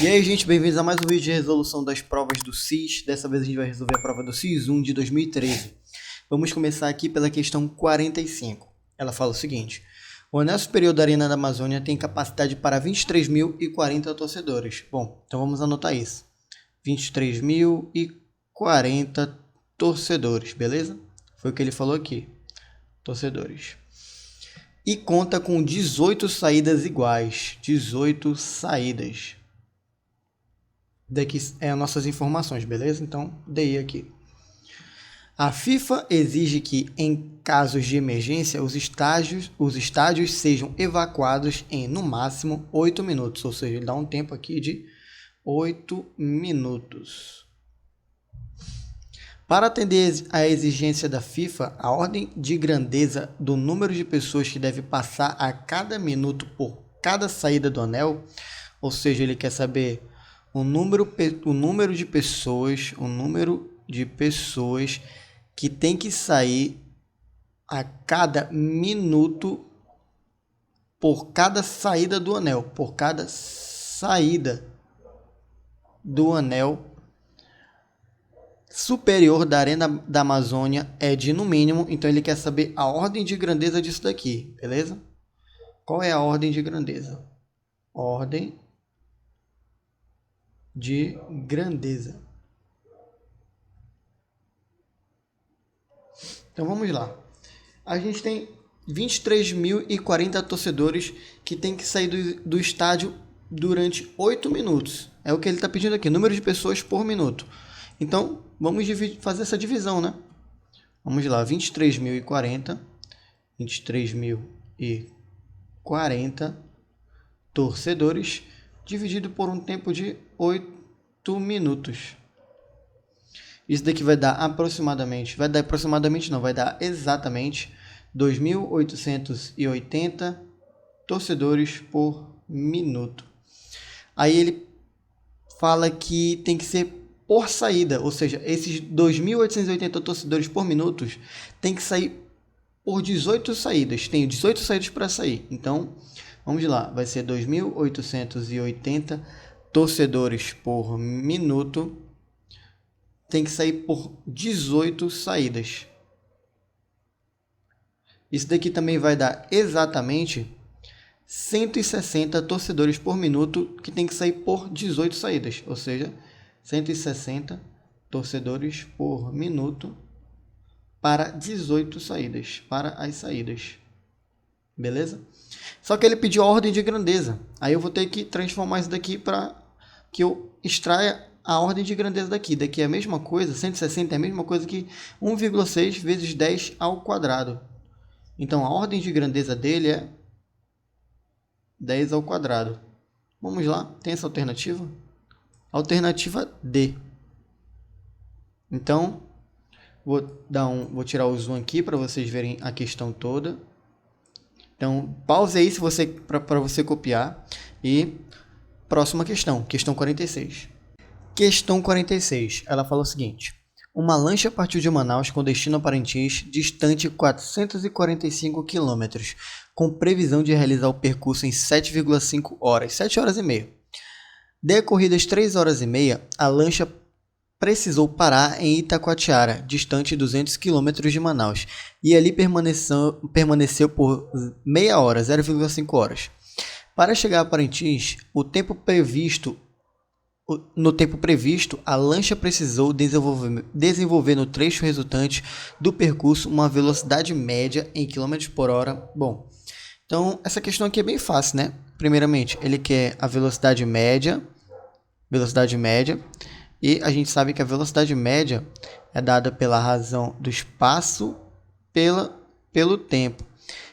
E aí, gente, bem-vindos a mais um vídeo de resolução das provas do SIS. Dessa vez a gente vai resolver a prova do SIS 1 de 2013. Vamos começar aqui pela questão 45. Ela fala o seguinte: o anel superior da Arena da Amazônia tem capacidade para 23.040 torcedores. Bom, então vamos anotar isso. 23.040 torcedores, beleza? Foi o que ele falou aqui. Torcedores. E conta com 18 saídas iguais. 18 saídas. Daqui é as nossas informações, beleza? Então, dei aqui. A FIFA exige que, em casos de emergência, os estádios sejam evacuados em, no máximo, 8 minutos. Ou seja, ele dá um tempo aqui de 8 minutos. Para atender à exigência da FIFA, a ordem de grandeza do número de pessoas que deve passar a cada minuto por cada saída do anel, ou seja, ele quer saber o número de pessoas que tem que sair a cada minuto por cada saída do anel, superior da Arena da Amazônia é de no mínimo, então ele quer saber a ordem de grandeza disso daqui, beleza? Qual é a ordem de grandeza? Ordem de grandeza. Então vamos lá. A gente tem 23.040 torcedores que tem que sair do estádio durante 8 minutos. É o que ele está pedindo aqui, número de pessoas por minuto. Então vamos fazer essa divisão, né? Vamos lá, 23.040 torcedores dividido por um tempo de 8 minutos. Isso daqui vai dar exatamente 2.880 torcedores por minuto. Aí ele fala que tem que ser por saída, ou seja, esses 2.880 torcedores por minuto tem que sair por 18 saídas. Tem 18 saídas para sair. Então, vamos lá, vai ser 2.880 torcedores por minuto. Tem que sair por 18 saídas. Isso daqui também vai dar exatamente 160 torcedores por minuto, que tem que sair por 18 saídas. Ou seja, 160 torcedores por minuto para 18 saídas, para as saídas. Beleza? Só que ele pediu a ordem de grandeza. Aí eu vou ter que transformar isso daqui para que eu extraia a ordem de grandeza daqui. Daqui é a mesma coisa, 160 é a mesma coisa que 1,6 vezes 10 ao quadrado. Então a ordem de grandeza dele é 10 ao quadrado. Vamos lá, tem essa alternativa? Alternativa D. Então, vou tirar o zoom aqui para vocês verem a questão toda. Então, pause aí para você copiar. E próxima questão, questão 46. Questão 46, ela fala o seguinte: uma lancha partiu de Manaus com destino a Parintins, distante 445 km, com previsão de realizar o percurso em 7,5 horas, 7 horas e meia. Decorridas 3 horas e meia, a lancha precisou parar em Itacoatiara, distante 200 km de Manaus, e ali permaneceu por meia hora, 0,5 horas. Para chegar a Parintins, no tempo previsto, a lancha precisou desenvolver no trecho resultante do percurso uma velocidade média em km por hora. Bom, então essa questão aqui é bem fácil, né? Primeiramente, ele quer a velocidade média, e a gente sabe que a velocidade média é dada pela razão do espaço pelo tempo.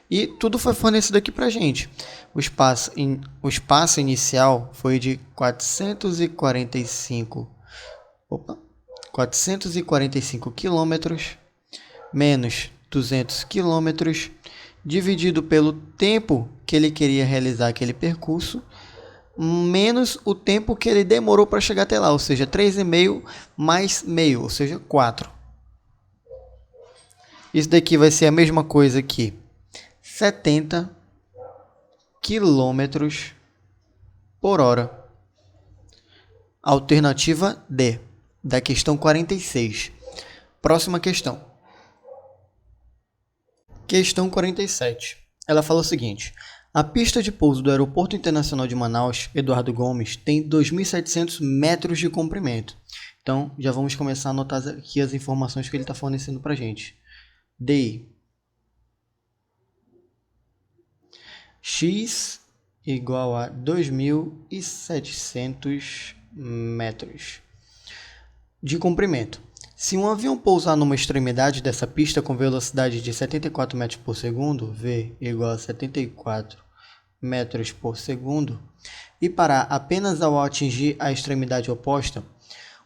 E tudo foi fornecido aqui para a gente. O espaço inicial foi de 445 quilômetros menos 200 quilômetros dividido pelo tempo que ele queria realizar aquele percurso, menos o tempo que ele demorou para chegar até lá, ou seja, 3,5 mais meio, ou seja, 4. Isso daqui vai ser a mesma coisa que 70 km por hora. Alternativa D, da questão 46. Próxima questão. Questão 47. Ela fala o seguinte: a pista de pouso do Aeroporto Internacional de Manaus, Eduardo Gomes, tem 2.700 metros de comprimento. Então, já vamos começar a anotar aqui as informações que ele está fornecendo para a gente. DI. X igual a 2.700 metros de comprimento. Se um avião pousar numa extremidade dessa pista com velocidade de 74 metros por segundo, V igual a 74 metros por segundo, e parar apenas ao atingir a extremidade oposta,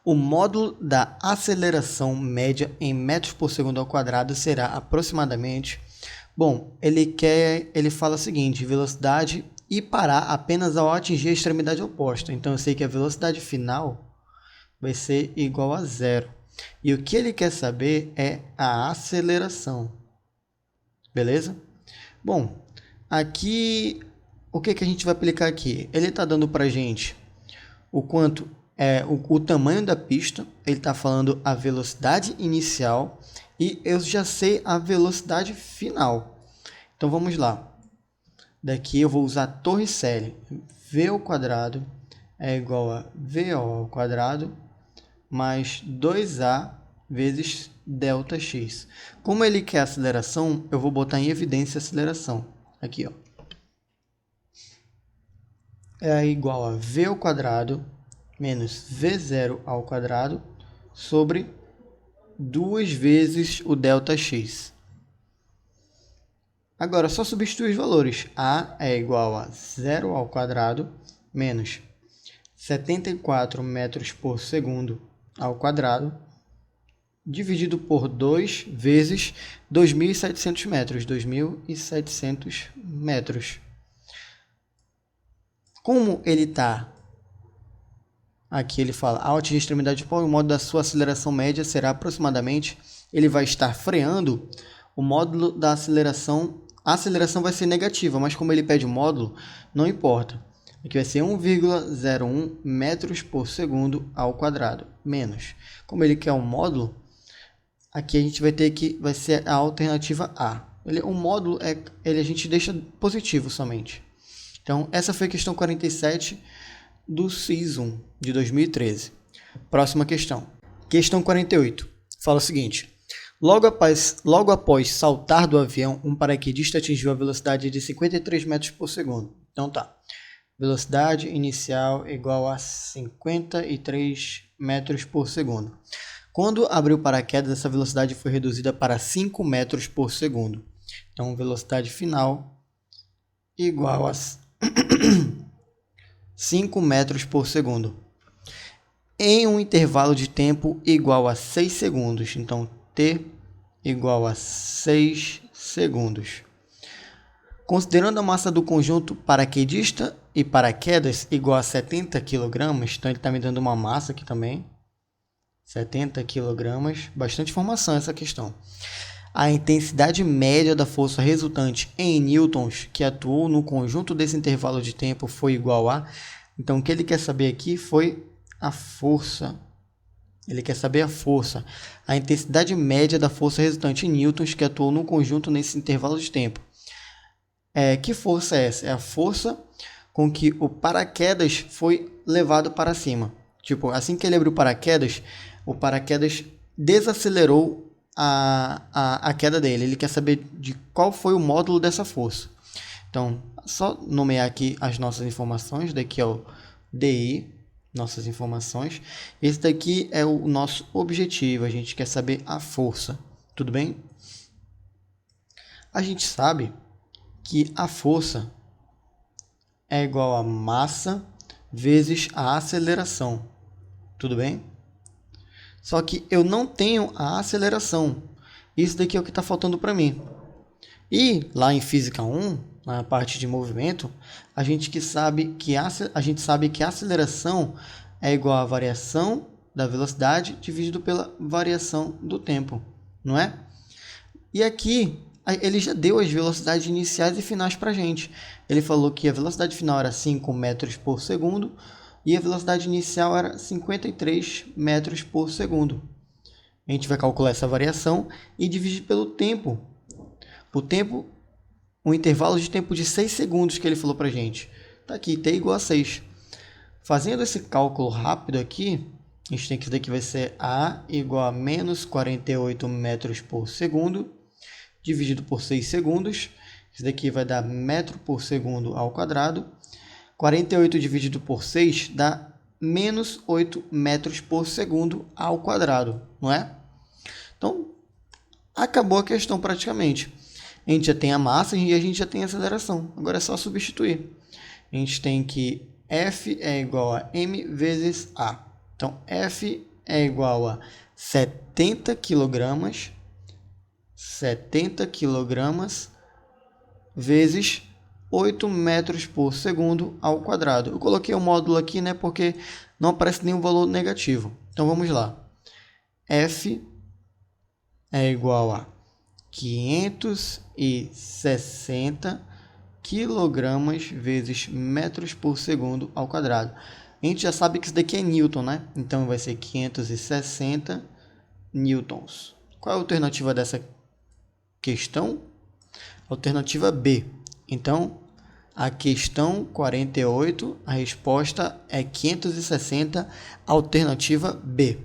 o módulo da aceleração média em metros por segundo ao quadrado será aproximadamente... Bom, ele fala o seguinte: velocidade e parar apenas ao atingir a extremidade oposta. Então eu sei que a velocidade final vai ser igual a zero. E o que ele quer saber é a aceleração. Beleza? Bom, aqui o que a gente vai aplicar aqui? Ele está dando para a gente o quanto é o tamanho da pista, ele está falando a velocidade inicial e eu já sei a velocidade final. Então vamos lá. Daqui eu vou usar Torricelli. V ao quadrado é igual a VO ao quadrado mais 2A vezes ΔX. Como ele quer aceleração, eu vou botar em evidência a aceleração. Aqui, ó. É igual a V ao quadrado menos V0 ao quadrado sobre 2 vezes o ΔX. Agora, só substituir os valores. A é igual a 0 ao quadrado menos 74 metros por segundo ao quadrado, dividido por 2 vezes 2.700 metros. 2.700 metros. Como ele está... Aqui ele fala, ao atingir a extremidade de polo, o módulo da sua aceleração média será aproximadamente... Ele vai estar freando o módulo da aceleração. A aceleração vai ser negativa, mas como ele pede o módulo, não importa. Aqui vai ser 1,01 metros por segundo ao quadrado, menos. Como ele quer um módulo, aqui a gente vai ter que... Vai ser a alternativa A. O módulo, a gente deixa positivo somente. Então, essa foi a questão 47 do SIS1 de 2013. Próxima questão. Questão 48. Fala o seguinte: logo após saltar do avião, um paraquedista atingiu a velocidade de 53 metros por segundo. Então tá. Velocidade inicial igual a 53 metros por segundo. Quando abriu o paraquedas, essa velocidade foi reduzida para 5 metros por segundo. Então, velocidade final igual a 5 metros por segundo. Em um intervalo de tempo igual a 6 segundos. Então, T igual a 6 segundos. Considerando a massa do conjunto paraquedista e paraquedas igual a 70 kg, então ele está me dando uma massa aqui também, 70 kg, bastante informação essa questão. A intensidade média da força resultante em newtons que atuou no conjunto desse intervalo de tempo foi igual a... Então, o que ele quer saber aqui foi a força. Ele quer saber a força. A intensidade média da força resultante em newtons que atuou no conjunto nesse intervalo de tempo. Que força é essa? É a força com que o paraquedas foi levado para cima. Tipo, assim que ele abriu o paraquedas desacelerou a queda dele. Ele quer saber de qual foi o módulo dessa força. Então, só nomear aqui as nossas informações. Daqui é o DI, nossas informações. Esse daqui é o nosso objetivo. A gente quer saber a força. Tudo bem? A gente sabe que a força é igual a massa vezes a aceleração. Tudo bem? Só que eu não tenho a aceleração. Isso daqui é o que está faltando para mim. E lá em Física 1, na parte de movimento, a gente sabe que a aceleração é igual à variação da velocidade dividido pela variação do tempo. Não é? E aqui ele já deu as velocidades iniciais e finais para a gente. Ele falou que a velocidade final era 5 metros por segundo e a velocidade inicial era 53 metros por segundo. A gente vai calcular essa variação e dividir pelo tempo. O intervalo de tempo de 6 segundos que ele falou para a gente. Está aqui, t igual a 6. Fazendo esse cálculo rápido aqui, a gente tem que isso daqui vai ser A igual a menos 48 metros por segundo, dividido por 6 segundos. Isso daqui vai dar metro por segundo ao quadrado. 48 dividido por 6 dá menos 8 metros por segundo ao quadrado, não é? Então, acabou a questão praticamente. A gente já tem a massa e a gente já tem a aceleração. Agora é só substituir. A gente tem que F é igual a m vezes A. Então, F é igual a 70 kg vezes 8 metros por segundo ao quadrado. Eu coloquei o módulo aqui, né, porque não aparece nenhum valor negativo. Então, vamos lá. F é igual a 560 quilogramas vezes metros por segundo ao quadrado. A gente já sabe que isso daqui é Newton, né? Então, vai ser 560 newtons. Qual é a alternativa dessa questão? Alternativa B. Então, a questão 48, a resposta é 560, alternativa B.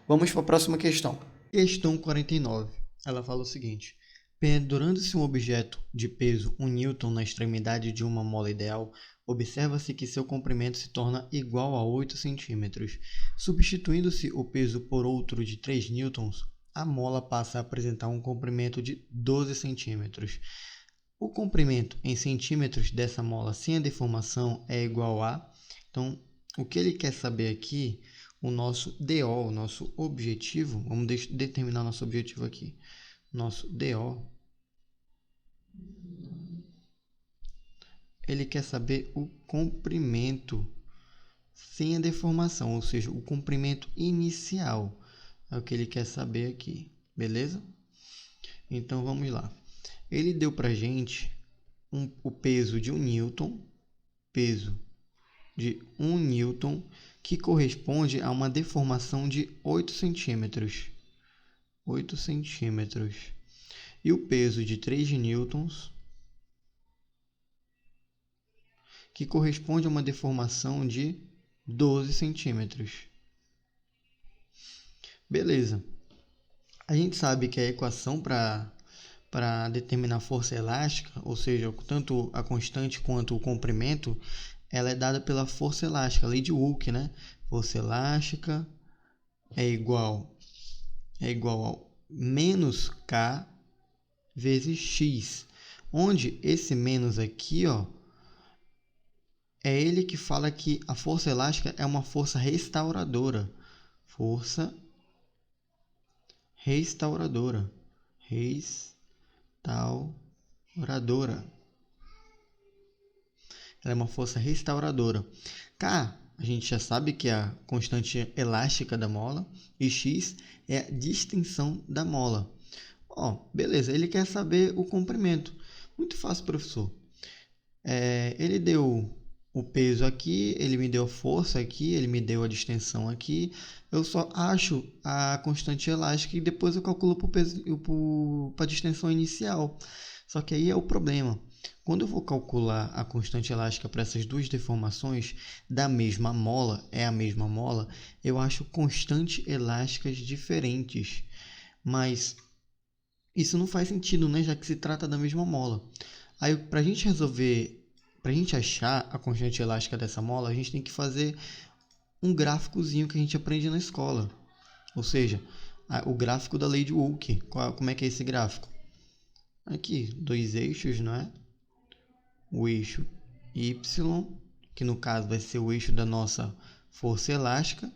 Vamos para a próxima questão. Questão 49. Ela fala o seguinte: pendurando-se um objeto de peso 1 newton na extremidade de uma mola ideal, observa-se que seu comprimento se torna igual a 8 centímetros. Substituindo-se o peso por outro de 3 newtons, a mola passa a apresentar um comprimento de 12 centímetros. O comprimento em centímetros dessa mola sem a deformação é igual a... Então, o que ele quer saber aqui, o nosso DO, o nosso objetivo, vamos determinar nosso objetivo aqui. Nosso DO, ele quer saber o comprimento sem a deformação, ou seja, o comprimento inicial. É o que ele quer saber aqui, beleza? Então, vamos lá. Ele deu para a gente o peso de 1 newton, que corresponde a uma deformação de 8 centímetros. 8 centímetros. E o peso de 3 newtons, que corresponde a uma deformação de 12 centímetros. Beleza. A gente sabe que a equação para determinar a força elástica, ou seja, tanto a constante quanto o comprimento, ela é dada pela força elástica, a lei de Hooke, né? Força elástica é igual ao menos K vezes X, onde esse menos aqui, ó, é ele que fala que a força elástica é uma força restauradora. Força restauradora. Ela é uma força restauradora. K, a gente já sabe que é a constante elástica da mola. E X é a distensão da mola. Ó, beleza, ele quer saber o comprimento. Muito fácil, professor. Ele deu o peso aqui, ele me deu a força aqui, ele me deu a distensão aqui. Eu só acho a constante elástica e depois eu calculo para a distensão inicial. Só que aí é o problema. Quando eu vou calcular a constante elástica para essas duas deformações da mesma mola, eu acho constantes elásticas diferentes. Mas isso não faz sentido, né? Já que se trata da mesma mola. Aí, para a gente achar a constante elástica dessa mola, a gente tem que fazer um gráficozinho que a gente aprende na escola. Ou seja, o gráfico da lei de Hooke. Como é que é esse gráfico? Aqui, dois eixos, não é? O eixo Y, que no caso vai ser o eixo da nossa força elástica,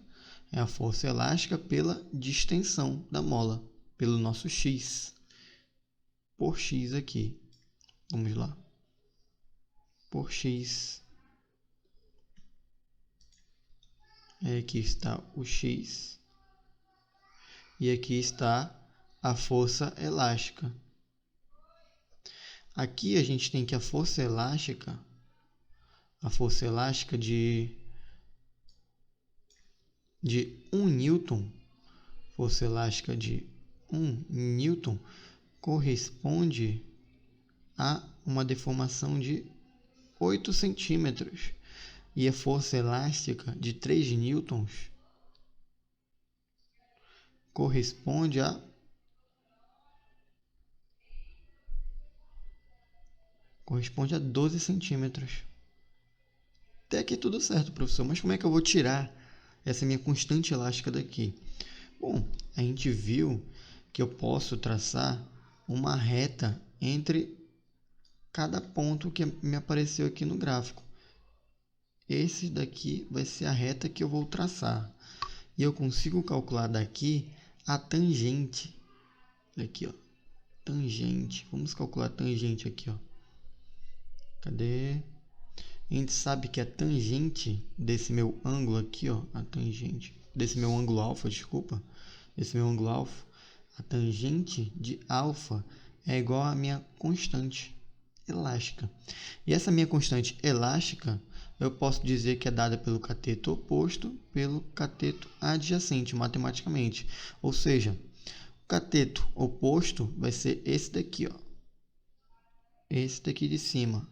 é a força elástica pela distensão da mola, pelo nosso X. Por X aqui. Vamos lá. Por X. Aqui está o X. E aqui está a força elástica. Aqui a gente tem que a força elástica de de 1 newton, força elástica de 1 newton, corresponde a uma deformação de 8 centímetros. E a força elástica de 3 newtons corresponde a 12 centímetros. Até aqui tudo certo, professor, mas como é que eu vou tirar essa minha constante elástica daqui? Bom, a gente viu que eu posso traçar uma reta entre cada ponto que me apareceu aqui no gráfico. Esse daqui vai ser a reta que eu vou traçar. E eu consigo calcular daqui a tangente. Aqui, ó. Tangente. Vamos calcular a tangente aqui, ó. Cadê? A gente sabe que a tangente desse meu ângulo aqui, ó, a tangente desse meu ângulo alfa, desculpa, esse meu ângulo alfa, a tangente de alfa é igual à minha constante elástica. E essa minha constante elástica, eu posso dizer que é dada pelo cateto oposto pelo cateto adjacente, matematicamente. Ou seja, o cateto oposto vai ser esse daqui, ó. Esse daqui de cima.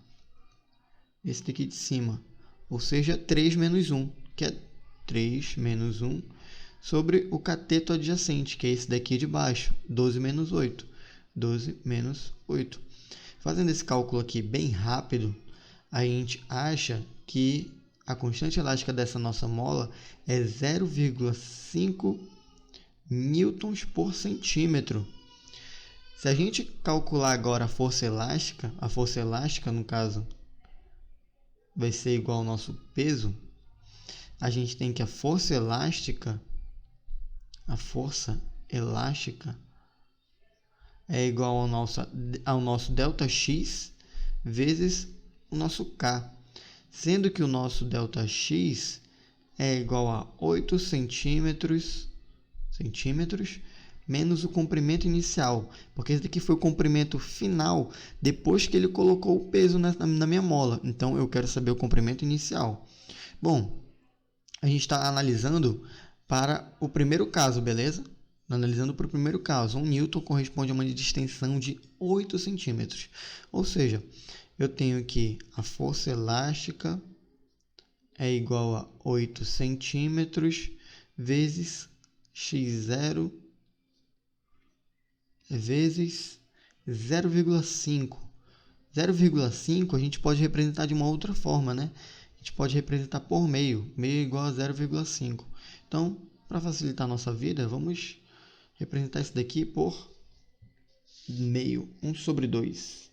Esse daqui de cima. Ou seja, 3 menos 1, que é 3 menos 1 sobre o cateto adjacente, que é esse daqui de baixo, 12 menos 8. 12 menos 8. Fazendo esse cálculo aqui bem rápido, a gente acha que a constante elástica dessa nossa mola é 0,5 newtons por centímetro. Se a gente calcular agora a força elástica no caso vai ser igual ao nosso peso, a gente tem que a força elástica é igual ao nosso ΔX vezes o nosso K, sendo que o nosso ΔX é igual a 8 centímetros menos o comprimento inicial, porque esse daqui foi o comprimento final depois que ele colocou o peso na minha mola. Então, eu quero saber o comprimento inicial. Bom, a gente está analisando para o primeiro caso, beleza? Analisando para o primeiro caso, 1 newton corresponde a uma distensão de 8 centímetros. Ou seja, eu tenho que a força elástica é igual a 8 centímetros vezes x0 vezes 0,5. 0,5 a gente pode representar de uma outra forma, né? A gente pode representar por meio. Meio é igual a 0,5. Então, para facilitar a nossa vida, vamos representar isso daqui por meio. 1 sobre 2.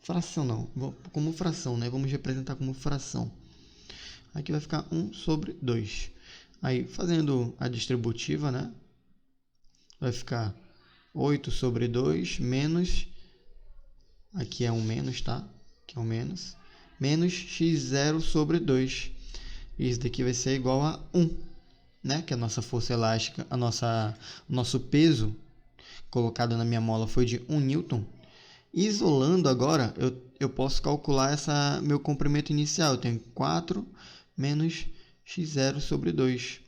Fração não. Como fração, né? Vamos representar como fração. Aqui vai ficar 1 sobre 2. Aí, fazendo a distributiva, né? Vai ficar 8 sobre 2 menos, aqui é um menos, tá? Aqui é um menos, menos x0 sobre 2. Isso daqui vai ser igual a 1, né? Que é a nossa força elástica, o nosso peso colocado na minha mola foi de 1 newton. Isolando agora, eu posso calcular meu comprimento inicial. Eu tenho 4 menos x0 sobre 2.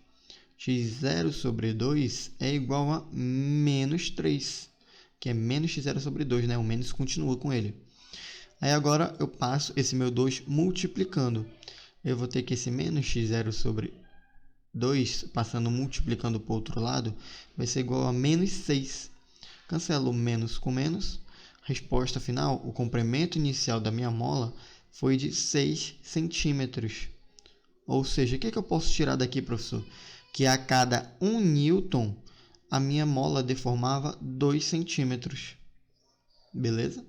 x0 sobre 2 é igual a menos 3, que é menos x0 sobre 2, né? O menos continua com ele. Aí agora eu passo esse meu 2 multiplicando. Eu vou ter que esse menos x0 sobre 2, passando multiplicando para o outro lado, vai ser igual a menos 6. Cancelo menos com menos. Resposta final, o comprimento inicial da minha mola foi de 6 centímetros. Ou seja, o que eu posso tirar daqui, professor? Que a cada 1 newton, a minha mola deformava 2 centímetros. Beleza?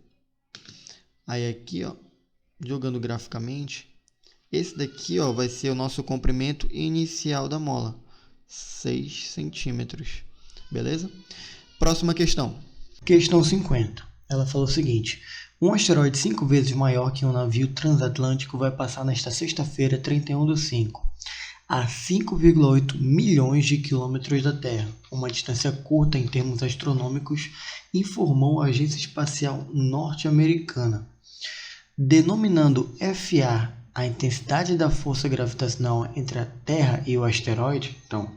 Aí aqui, ó, jogando graficamente, esse daqui, ó, vai ser o nosso comprimento inicial da mola. 6 centímetros. Beleza? Próxima questão. Questão 50. Ela falou o seguinte: um asteroide 5 vezes maior que um navio transatlântico vai passar nesta sexta-feira, 31/5, a 5,8 milhões de quilômetros da Terra, uma distância curta em termos astronômicos, informou a Agência Espacial Norte-Americana. Denominando FA a intensidade da força gravitacional entre a Terra e o asteroide, então,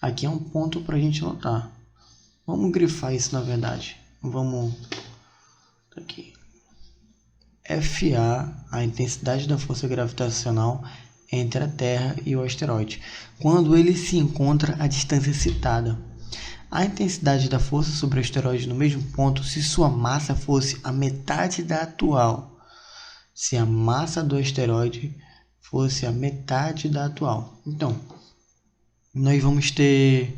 Aqui é um ponto para a gente notar. Vamos grifar isso na verdade. Vamos aqui. FA, a intensidade da força gravitacional entre a Terra e o asteroide, quando ele se encontra à distância citada. A intensidade da força sobre o asteroide no mesmo ponto se sua massa fosse a metade da atual. Se a massa do asteroide fosse a metade da atual. Então, nós vamos ter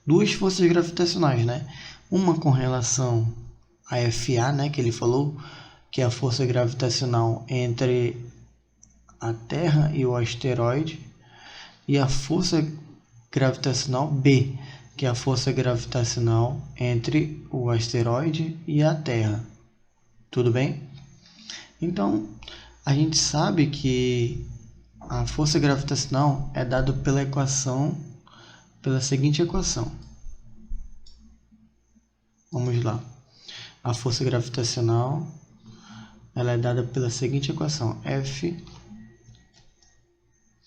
duas forças gravitacionais, né? Uma com relação a FA, né, que ele falou, que é a força gravitacional entre a Terra e o asteroide, e a força gravitacional B, que é a força gravitacional entre o asteroide e a Terra. Tudo bem? Então, a gente sabe que a força gravitacional é dada pela seguinte equação. Vamos lá. A força gravitacional ela é dada pela seguinte equação. F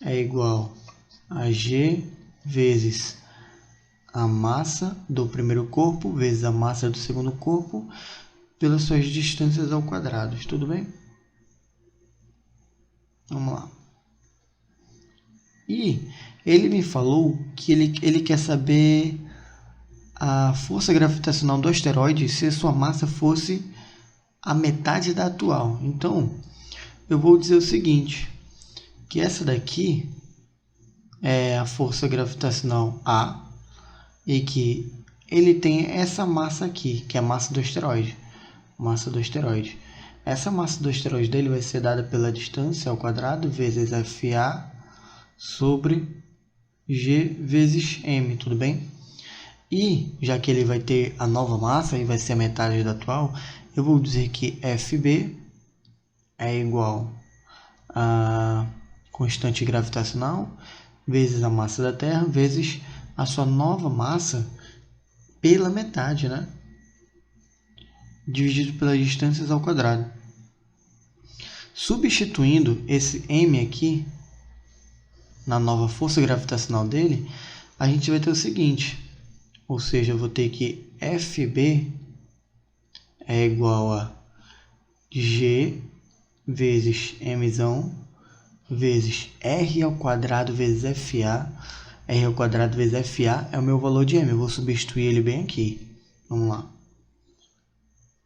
é igual a G vezes a massa do primeiro corpo vezes a massa do segundo corpo pelas suas distâncias ao quadrado. Tudo bem? Vamos lá. E ele me falou que ele quer saber a força gravitacional do asteroide se sua massa fosse a metade da atual. Então, eu vou dizer o seguinte, que essa daqui é a força gravitacional A e que ele tem essa massa aqui, que é a massa do asteroide. Essa massa do asteroide dele vai ser dada pela distância ao quadrado vezes FA sobre G vezes M, tudo bem? E, já que ele vai ter a nova massa e vai ser a metade da atual, eu vou dizer que FB é igual a constante gravitacional vezes a massa da Terra vezes a sua nova massa pela metade, né? Dividido pelas distâncias ao quadrado. Substituindo esse M aqui na nova força gravitacional dele, a gente vai ter o seguinte, ou seja, eu vou ter que FB é igual a G vezes Mzão vezes R ao quadrado vezes FA. R ao quadrado vezes FA é o meu valor de M. Eu vou substituir ele bem aqui. Vamos lá.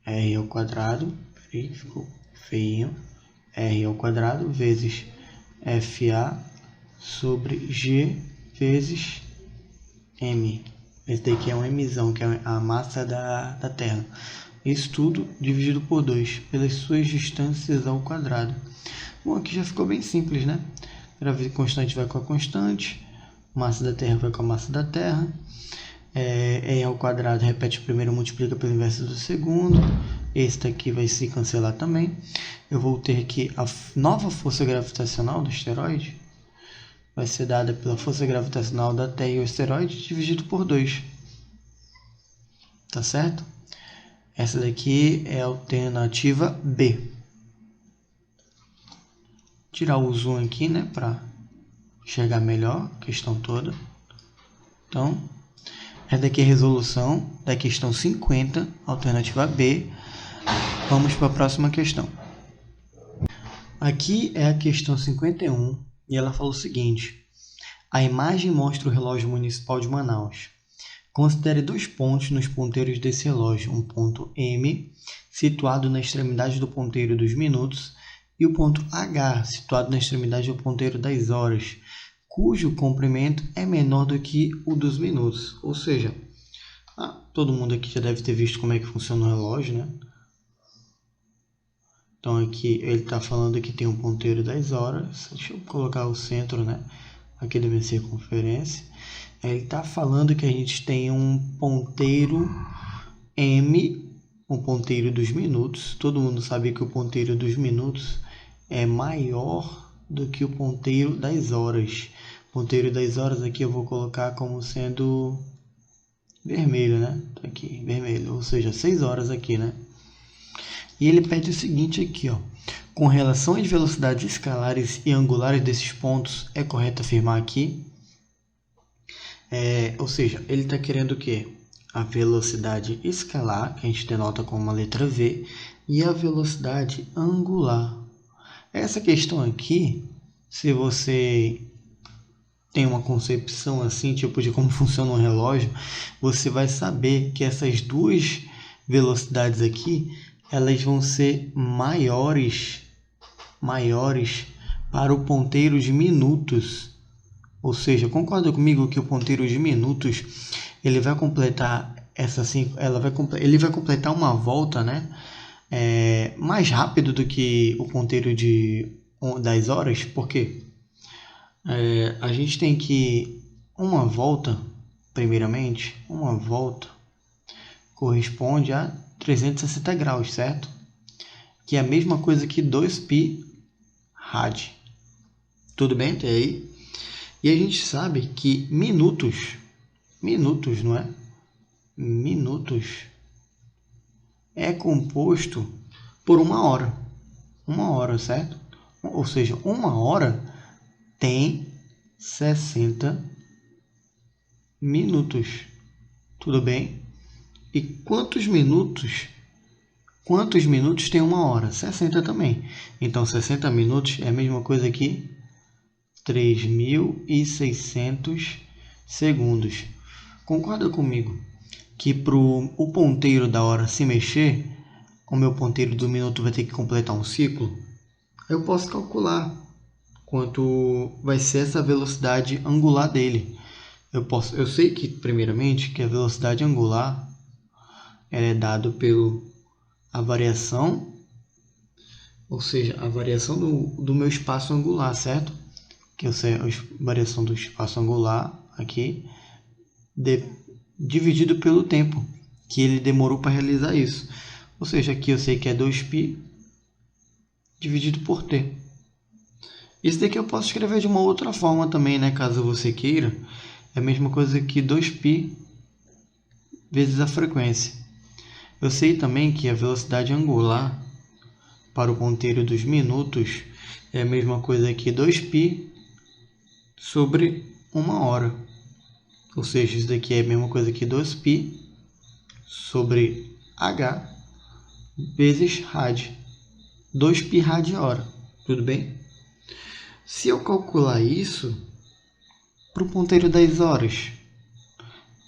R ao quadrado, peraí, ficou feinho. R ao quadrado vezes FA sobre G vezes M. Esse daqui é um Mzão, que é a massa da Terra. Isso tudo dividido por 2, pelas suas distâncias ao quadrado. Bom, aqui já ficou bem simples, né? A constante vai com a constante, massa da Terra vai com a massa da Terra. R ao quadrado repete o primeiro, multiplica pelo inverso do segundo. Esse daqui vai se cancelar também. Eu vou ter que a nova força gravitacional do asteroide vai ser dada pela força gravitacional da Terra e o asteroide dividido por 2. Tá certo? Essa daqui é a alternativa B. Tirar o zoom aqui, né, para enxergar melhor a questão toda. Então, essa daqui é a resolução da questão 50, alternativa B. Vamos para a próxima questão. Aqui é a questão 51 e ela fala o seguinte: a imagem mostra o relógio municipal de Manaus. Considere 2 pontos nos ponteiros desse relógio, um ponto M, situado na extremidade do ponteiro dos minutos, e o ponto H, situado na extremidade do ponteiro das horas, cujo comprimento é menor do que o dos minutos. Ou seja, todo mundo aqui já deve ter visto como é que funciona o relógio, né? Então aqui ele está falando que tem um ponteiro das horas. Deixa eu colocar o centro, né, aqui da minha circunferência. Ele está falando que a gente tem um ponteiro M, um ponteiro dos minutos. Todo mundo sabe que o ponteiro dos minutos é maior do que o ponteiro das horas. O ponteiro das horas aqui eu vou colocar como sendo vermelho, né? Tá aqui, vermelho, ou seja, 6 horas aqui, né? E ele pede o seguinte aqui, ó. Com relação às velocidades escalares e angulares desses pontos, é correto afirmar aqui Ou seja, ele está querendo o quê? A velocidade escalar, que a gente denota com uma letra V, e a velocidade angular. Essa questão aqui, se você tem uma concepção assim, tipo de como funciona um relógio, você vai saber que essas duas velocidades aqui, elas vão ser maiores para o ponteiro de minutos. Ou seja, concorda comigo que o ponteiro de minutos, ele vai completar ele vai completar uma volta, né? Mais rápido do que o ponteiro das horas. Por quê? A gente tem que uma volta, primeiramente, uma volta corresponde a 360 graus, certo? Que é a mesma coisa que 2π rad. Tudo bem até aí? E a gente sabe que minutos, não é? Minutos é composto por uma hora, certo? Ou seja, uma hora tem 60 minutos, tudo bem? E quantos minutos tem uma hora? 60 também. Então 60 minutos é a mesma coisa que 3.600 segundos. Concorda comigo que para o ponteiro da hora se mexer, o meu ponteiro do minuto vai ter que completar um ciclo? Eu posso calcular quanto vai ser essa velocidade angular dele. Eu sei que, primeiramente, que a velocidade angular ela é dada pela variação, ou seja, a variação do meu espaço angular, certo? Que eu sei a variação do espaço angular aqui, dividido pelo tempo que ele demorou para realizar isso. Ou seja, aqui eu sei que é 2π dividido por t. Isso daqui eu posso escrever de uma outra forma também, né? Caso você queira. É a mesma coisa que 2π vezes a frequência. Eu sei também que a velocidade angular para o ponteiro dos minutos é a mesma coisa que 2π sobre uma hora. Ou seja, isso daqui é a mesma coisa que 2π sobre h vezes rad. 2π rad hora. Tudo bem? Se eu calcular isso para o ponteiro das horas,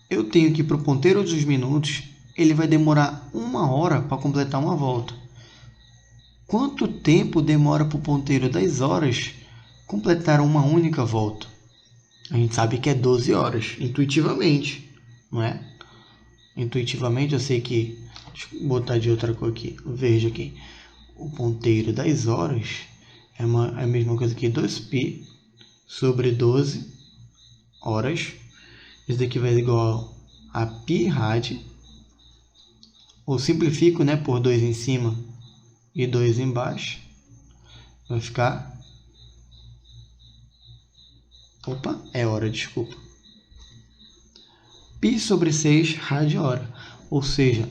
eu tenho que para o ponteiro dos minutos, ele vai demorar uma hora para completar uma volta. Quanto tempo demora para o ponteiro das horas completar uma única volta? A gente sabe que é 12 horas, intuitivamente, não é? Intuitivamente eu sei que, deixa eu botar de outra cor aqui, verde aqui, o ponteiro das horas é a mesma coisa que 2π sobre 12 horas. Isso daqui vai ser igual a π rad, ou simplifico, né, por 2 em cima e 2 embaixo, vai ficar... Opa, é hora, desculpa. π sobre 6 rad hora, ou seja,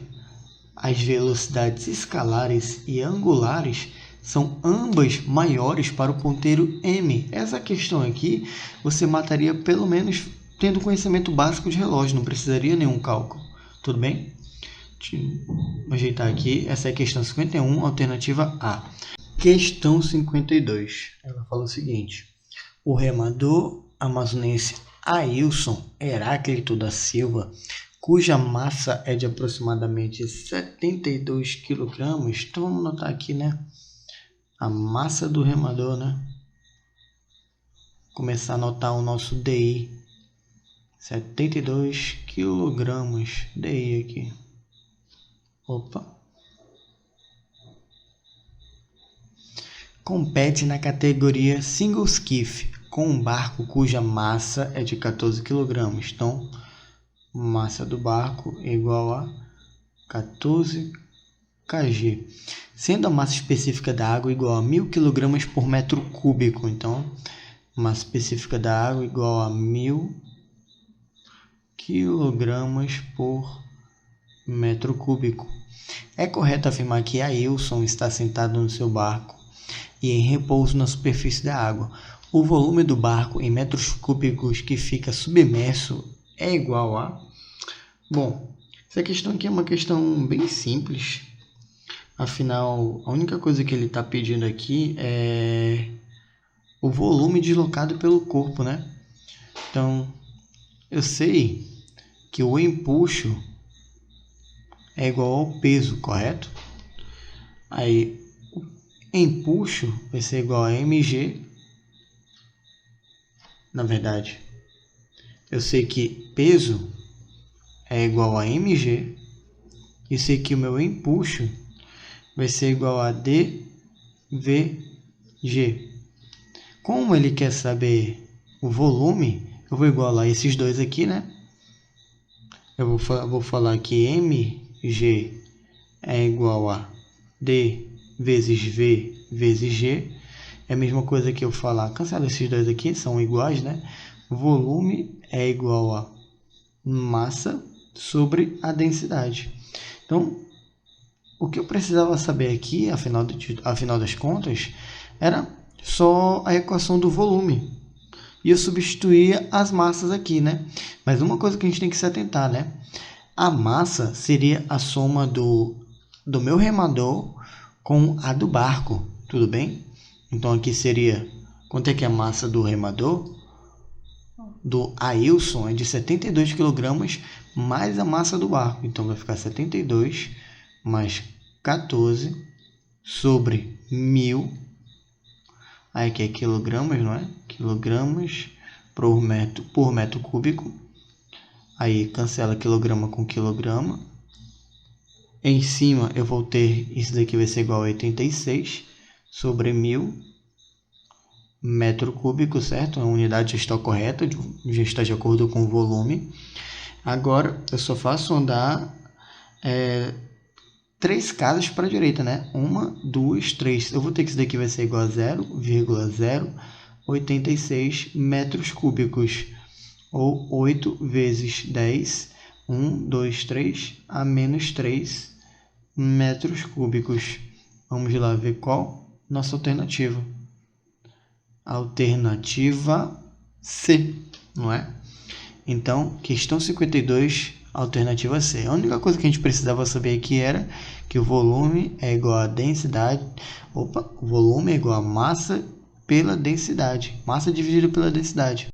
as velocidades escalares e angulares são ambas maiores para o ponteiro m. Essa questão aqui você mataria pelo menos tendo conhecimento básico de relógio, não precisaria nenhum cálculo. Tudo bem? Deixa eu ajeitar aqui. Essa é a questão 51, alternativa A. Questão 52. Ela fala o seguinte: o remador amazonense Ailson Heráclito da Silva, cuja massa é de aproximadamente 72 kg. Então vamos anotar aqui, né? A massa do remador, né? Começar a anotar o nosso DI. 72 kg. DI aqui. Opa. Compete na categoria Single Skiff, com um barco cuja massa é de 14 kg. Então, massa do barco é igual a 14 kg. Sendo a massa específica da água igual a 1000 kg por metro cúbico. Então, massa específica da água igual a 1000 kg por metro cúbico. É correto afirmar que Ailson está sentado no seu barco e em repouso na superfície da água. O volume do barco em metros cúbicos que fica submerso é igual a... Bom, essa questão aqui é uma questão bem simples. Afinal, a única coisa que ele está pedindo aqui é o volume deslocado pelo corpo, né? Então, eu sei que o empuxo é igual ao peso, correto? Aí, o empuxo vai ser igual a mg. Na verdade, eu sei que peso é igual a mg. E sei que o meu empuxo vai ser igual a dvg. Como ele quer saber o volume, eu vou igualar esses dois aqui, né? Eu vou falar que mg é igual a d vezes v vezes g. É a mesma coisa que eu falar, cancela esses dois aqui, são iguais, né? Volume é igual a massa sobre a densidade. Então, o que eu precisava saber aqui, afinal das contas, era só a equação do volume. E eu substituía as massas aqui, né? Mas uma coisa que a gente tem que se atentar, né? A massa seria a soma do meu remador com a do barco, tudo bem? Então aqui seria, quanto é que é a massa do remador? Do Ailson é de 72 kg mais a massa do barco. Então vai ficar 72 mais 14 sobre 1000. Aí que é quilogramas, não é? Quilogramas por metro cúbico. Aí cancela quilograma com quilograma. Em cima eu vou ter, isso daqui vai ser igual a 86 sobre 1000 metro cúbico, certo? A unidade já está correta, já está de acordo com o volume. Agora eu só faço andar 3 casas para a direita, né? 1, 2, 3. Eu vou ter que isso daqui vai ser igual a 0,086 metros cúbicos. Ou 8 vezes 10, 1, 2, 3, a menos 3 metros cúbicos. Vamos lá ver qual nossa alternativa. Alternativa C, não é? Então, questão 52, alternativa C. A única coisa que a gente precisava saber aqui era que o volume é igual a densidade. O volume é igual a massa pela densidade. Massa dividido pela densidade.